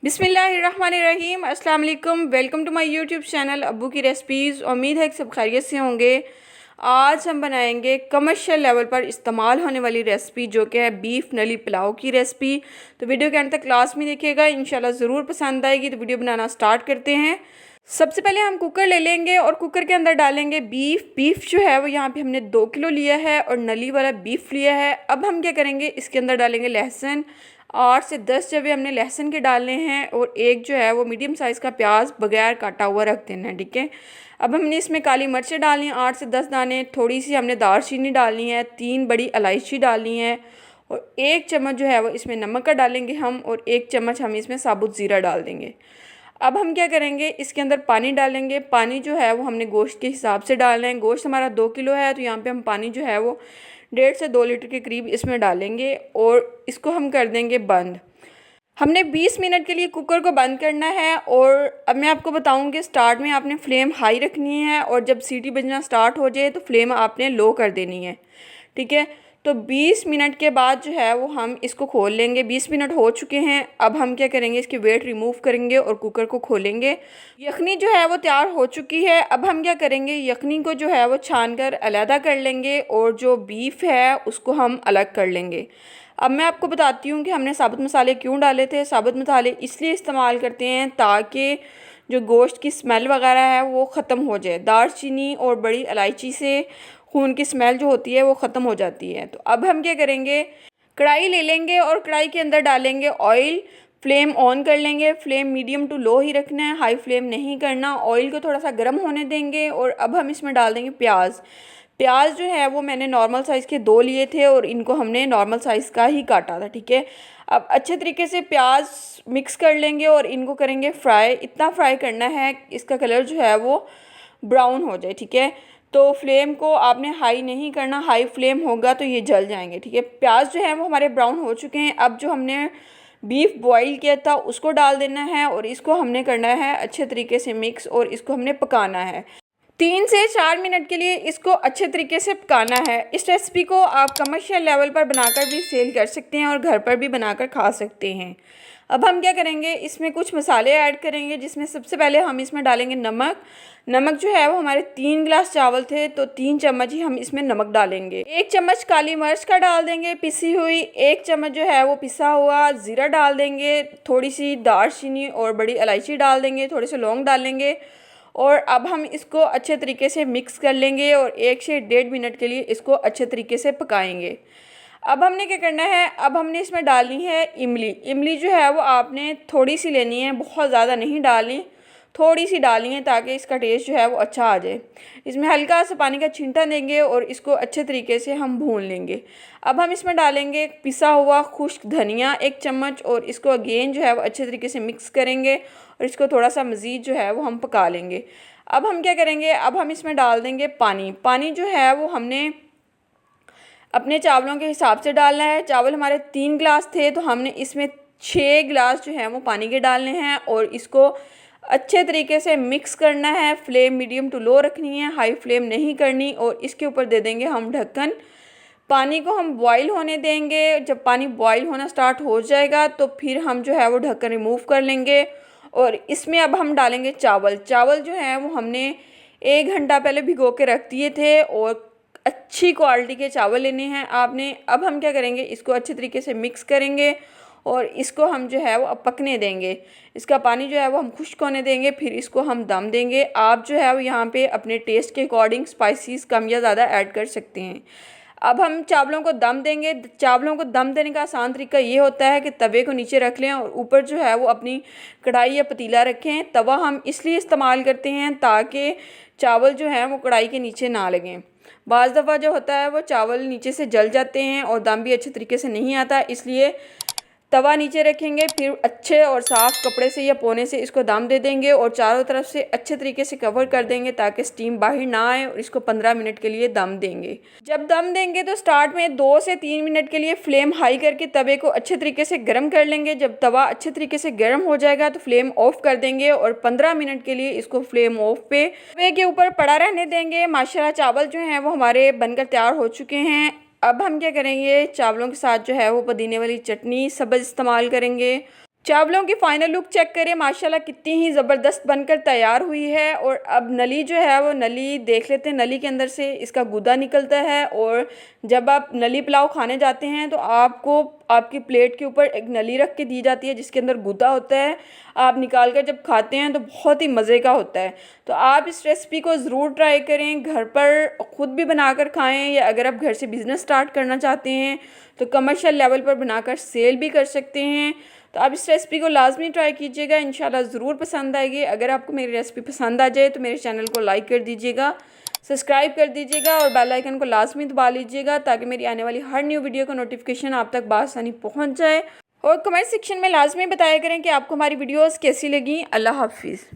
बिस्मिल्लाहिर्रहमानिर्रहीम। अस्सलाम वालेकुम। Welcome to my YouTube channel अब्बू की रेसिपीज़। उम्मीद है कि सब खैरियत से होंगे। आज हम बनाएंगे कमर्शियल लेवल पर इस्तेमाल होने वाली रेसिपी, जो कि है बीफ नली पुलाव की रेसिपी। तो वीडियो के अंत तक क्लास में देखिएगा, इंशाल्लाह ज़रूर पसंद आएगी। तो वीडियो बनाना स्टार्ट करते हैं। सबसे पहले हम कुकर ले लेंगे और कुकर के अंदर डालेंगे बीफ जो है वो यहाँ पे हमने 2 किलो लिया है और नली वाला बीफ लिया है। अब हम क्या करेंगे, इसके अंदर डालेंगे लहसुन। 8 से 10 जवे हमने लहसुन के डालने हैं और एक जो है वो मीडियम साइज़ का प्याज बगैर काटा हुआ रख देना है, ठीक है। अब हमने इसमें काली मिर्चें डालनी हैं 8 से 10 दाने। थोड़ी सी हमने दालचीनी डालनी है, 3 बड़ी इलायची डालनी है और 1 चम्मच जो है वो इसमें नमक का डालेंगे हम और 1 चम्मच हम इसमें साबुत ज़ीरा डाल देंगे। अब हम क्या करेंगे, इसके अंदर पानी डालेंगे। पानी जो है वो हमने गोश्त के हिसाब से डालना है। गोश्त हमारा 2 किलो है, तो यहाँ पे हम पानी जो है वो 1.5 से 2 लीटर के करीब इसमें डालेंगे और इसको हम कर देंगे बंद। हमने 20 मिनट के लिए कुकर को बंद करना है। और अब मैं आपको बताऊंगी, स्टार्ट में आपने फ्लेम हाई रखनी है और जब सीटी बजना स्टार्ट हो जाए तो फ्लेम आपने लो कर देनी है, ठीक है। तो 20 मिनट के बाद जो है वो हम इसको खोल लेंगे। 20 मिनट हो चुके हैं। अब हम क्या करेंगे, इसकी वेट रिमूव करेंगे और कुकर को खोलेंगे। यखनी जो है वो तैयार हो चुकी है। अब हम क्या करेंगे, यखनी को जो है वो छान कर अलहदा कर लेंगे और जो बीफ है उसको हम अलग कर लेंगे। अब मैं आपको बताती हूँ कि हमने साबुत मसाले क्यों डाले थे। साबुत मसाले इसलिए इस्तेमाल करते हैं ताकि जो गोश्त की स्मेल वगैरह है वो ख़त्म हो जाए। दालचीनी और बड़ी इलायची से खून की स्मेल जो होती है वो ख़त्म हो जाती है। तो अब हम क्या करेंगे, कढ़ाई ले लेंगे और कढ़ाई के अंदर डालेंगे ऑयल। फ्लेम ऑन कर लेंगे। फ्लेम मीडियम टू लो ही रखना है, हाई फ्लेम नहीं करना। ऑयल को थोड़ा सा गर्म होने देंगे और अब हम इसमें डाल देंगे प्याज। प्याज जो है वो मैंने नॉर्मल साइज़ के 2 लिए थे और इनको हमने नॉर्मल साइज़ का ही काटा था, ठीक है। अब अच्छे तरीके से प्याज मिक्स कर लेंगे और इनको करेंगे फ्राई। इतना फ्राई करना है इसका कलर जो है वो ब्राउन हो जाए, ठीक है। तो फ्लेम को आपने हाई नहीं करना, हाई फ्लेम होगा तो ये जल जाएंगे, ठीक है। प्याज जो है वो हमारे ब्राउन हो चुके हैं। अब जो हमने बीफ बॉईल किया था उसको डाल देना है और इसको हमने करना है अच्छे तरीके से मिक्स और इसको हमने पकाना है। 3 से 4 मिनट के लिए इसको अच्छे तरीके से पकाना है। इस रेसिपी को आप कमर्शियल लेवल पर बनाकर भी सेल कर सकते हैं और घर पर भी बनाकर खा सकते हैं। अब हम क्या करेंगे, इसमें कुछ मसाले ऐड करेंगे, जिसमें सबसे पहले हम इसमें डालेंगे नमक। नमक जो है वो हमारे 3 गिलास चावल थे तो 3 चम्मच ही हम इसमें नमक डालेंगे। 1 चम्मच काली मिर्च का डाल देंगे पिसी हुई। 1 चम्मच जो है वो पिसा हुआ ज़ीरा डाल देंगे। थोड़ी सी दालचीनी और बड़ी इलायची डाल देंगे। थोड़े से लौंग डालेंगे और अब हम इसको अच्छे तरीके से मिक्स कर लेंगे और 1 से 1.5 मिनट के लिए इसको अच्छे तरीके से पकाएंगे। अब हमने क्या करना है, अब हमने इसमें डालनी है इमली। इमली जो है वो आपने थोड़ी सी लेनी है, बहुत ज़्यादा नहीं डालनी, थोड़ी सी डालनी है ताकि इसका टेस्ट जो है वो अच्छा आ जाए। इसमें हल्का सा पानी का छींटा देंगे और इसको अच्छे तरीके से हम भून लेंगे। अब हम इसमें डालेंगे पिसा हुआ खुश्क धनिया 1 चम्मच और इसको अगेन जो है वो अच्छे तरीके से मिक्स करेंगे और इसको थोड़ा सा मज़ीद जो है वो हम पका लेंगे। अब हम क्या करेंगे, अब हम इसमें डाल देंगे पानी। पानी जो है वो हमने अपने चावलों के हिसाब से डालना है। चावल हमारे 3 गिलास थे तो हमने इसमें 6 गिलास जो है वो पानी के डालने हैं और इसको अच्छे तरीके से मिक्स करना है। फ्लेम मीडियम टू लो रखनी है, हाई फ्लेम नहीं करनी। और इसके ऊपर दे देंगे हम ढक्कन। पानी को हम बॉईल होने देंगे। जब पानी बॉईल होना स्टार्ट हो जाएगा तो फिर हम जो है वो ढक्कन रिमूव कर लेंगे और इसमें अब हम डालेंगे चावल। चावल जो है वो हमने 1 घंटा पहले भिगो के रख दिए थे और अच्छी क्वालिटी के चावल लेने हैं आपने। अब हम क्या करेंगे, इसको अच्छे तरीके से मिक्स करेंगे और इसको हम जो है वो अब पकने देंगे। इसका पानी जो है वो हम खुश्क होने देंगे, फिर इसको हम दम देंगे। आप जो है वो यहाँ पे अपने टेस्ट के अकॉर्डिंग स्पाइसेस कम या ज़्यादा ऐड कर सकते हैं। अब हम चावलों को दम देंगे। चावलों को दम देने का आसान तरीका ये होता है कि तवे को नीचे रख लें और ऊपर जो है वो अपनी कढ़ाई या पतीला रखें। तवा हम इसलिए इस्तेमाल करते हैं ताकि चावल जो हैं वो कढ़ाई के नीचे ना लगें। बाज़ दफ़ा जो होता है वो चावल नीचे से जल जाते हैं और दम भी अच्छे तरीके से नहीं आता, इसलिए तवा नीचे रखेंगे, फिर अच्छे और साफ़ कपड़े से या पोने से इसको दम दे देंगे और चारों तरफ से अच्छे तरीके से कवर कर देंगे ताकि स्टीम बाहर ना आए और इसको 15 मिनट के लिए दम देंगे। जब दम देंगे तो स्टार्ट में 2 से 3 मिनट के लिए फ्लेम हाई करके तवे को अच्छे तरीके से गर्म कर लेंगे। जब तवा अच्छे तरीके से गर्म हो जाएगा तो फ्लेम ऑफ कर देंगे और 15 मिनट के लिए इसको फ्लेम ऑफ पे तवे के ऊपर पड़ा रहने देंगे। माशाल्लाह चावल जो हैं वो हमारे बनकर तैयार हो चुके हैं। अब हम क्या करेंगे, चावलों के साथ जो है वो पुदीने वाली चटनी सब्ज़ इस्तेमाल करेंगे। चावलों की फ़ाइनल लुक चेक करें, माशाल्लाह कितनी ही ज़बरदस्त बनकर तैयार हुई है। और अब नली जो है वो नली देख लेते हैं, नली के अंदर से इसका गूदा निकलता है। और जब आप नली पुलाव खाने जाते हैं तो आपको आपकी प्लेट के ऊपर एक नली रख के दी जाती है जिसके अंदर गूदा होता है। आप निकाल कर जब खाते हैं तो बहुत ही मज़े का होता है। तो आप इस रेसिपी को ज़रूर ट्राई करें, घर पर ख़ुद भी बनाकर खाएं, या अगर आप घर से बिज़नेस स्टार्ट करना चाहते हैं तो कमर्शियल लेवल पर बनाकर सेल भी कर सकते हैं। तो आप इस रेसिपी को लाजमी ट्राई कीजिएगा, इंशाल्लाह ज़रूर पसंद आएगी। अगर आपको मेरी रेसिपी पसंद आ जाए तो मेरे चैनल को लाइक कर दीजिएगा, सब्सक्राइब कर दीजिएगा और बेल आइकन को लाजमी दबा लीजिएगा ताकि मेरी आने वाली हर न्यू वीडियो का नोटिफिकेशन आप तक बआसानी पहुंच जाए। और कमेंट सेक्शन में लाजमी बताया करें कि आपको हमारी वीडियोस कैसी लगी। अल्लाह हाफिज़।